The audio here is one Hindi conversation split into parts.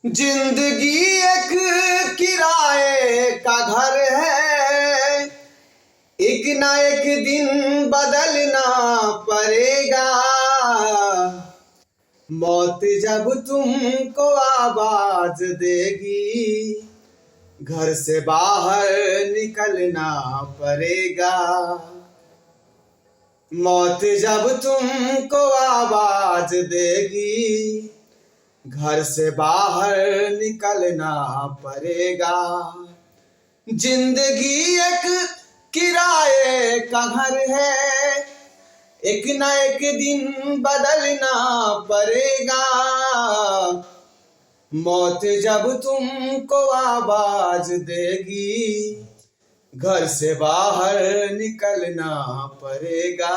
जिंदगी एक किराए का घर है, एक ना एक दिन बदलना पड़ेगा। मौत जब तुमको आवाज देगी, घर से बाहर निकलना पड़ेगा। मौत जब तुमको आवाज देगी, घर से बाहर निकलना पड़ेगा। जिंदगी एक किराए का घर है, एक ना एक दिन बदलना पड़ेगा। मौत जब तुमको आवाज देगी, घर से बाहर निकलना पड़ेगा।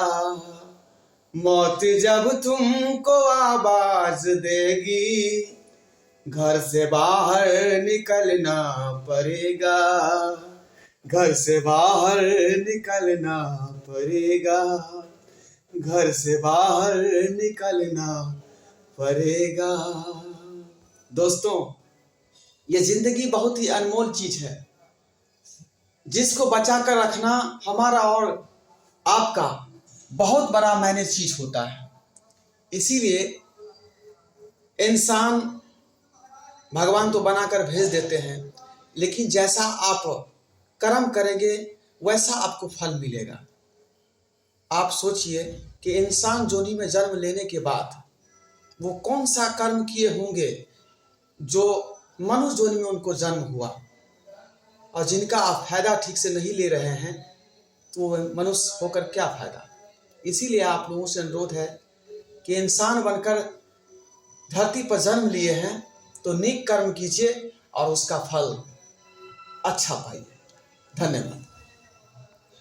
मौत जब तुमको आवाज देगी, घर से बाहर निकलना पड़ेगा। घर से बाहर निकलना पड़ेगा। घर से बाहर निकलना पड़ेगा। दोस्तों, ये जिंदगी बहुत ही अनमोल चीज है, जिसको बचाकर रखना हमारा और आपका बहुत बड़ा मायने चीज होता है। इसीलिए इंसान भगवान तो बनाकर भेज देते हैं, लेकिन जैसा आप कर्म करेंगे वैसा आपको फल मिलेगा। आप सोचिए कि इंसान जोनी में जन्म लेने के बाद वो कौन सा कर्म किए होंगे जो मनुष्य जोनी में उनको जन्म हुआ, और जिनका आप फायदा ठीक से नहीं ले रहे हैं तो मनुष्य होकर क्या फायदा। इसीलिए आप लोगों से अनुरोध है कि इंसान बनकर धरती पर जन्म लिए हैं तो नेक कर्म कीजिए और उसका फल अच्छा पाइए। धन्यवाद।